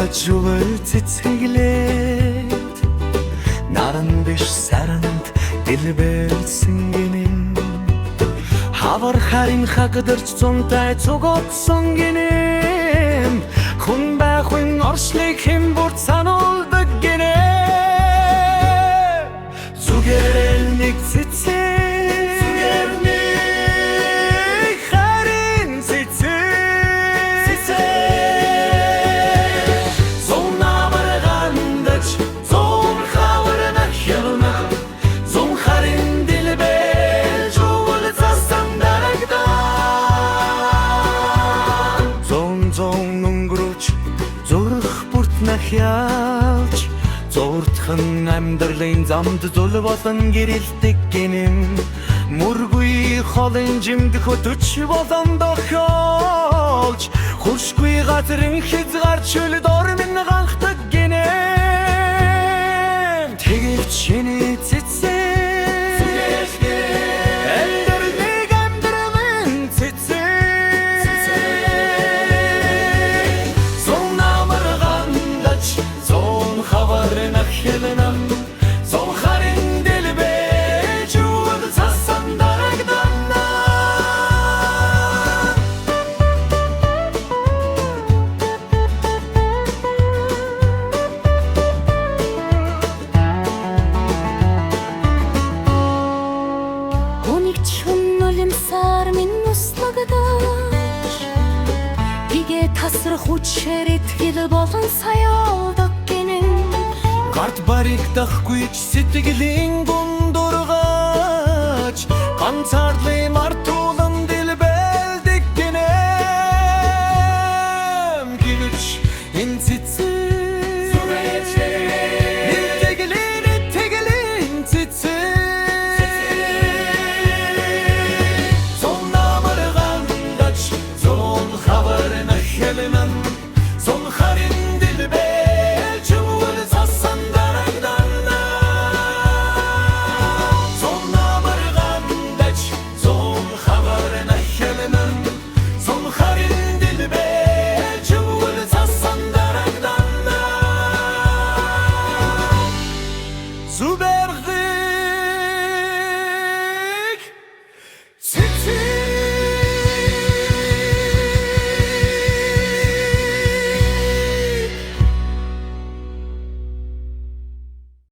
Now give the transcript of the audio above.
Жувал цэцэглээд наран биш саранд дэлбэлсэн гинэн хавар харин хагдарч зунтай цуготсон гинэн хүн байхын оршлыг хэн бүр сануулдаг гинэн зүгээр нэг цэцэг Хялж зурдхан амьдралын замд зул болон гэрэлдэг гинэм мөргүй холын жимд хөтөч болон дохиолж хуршгүй газрын хязгаарч хөлд ормын ганхдаг гинэм тэгэж шинэ цэцэг тасрах хүчээр итгэл болон саяалдаг гинэн гарт баригдахгүй ч сэтгэлийн гундургаач ганцаардын мартуулан дэлбэлдэг гинэн гівч энэ цэцэг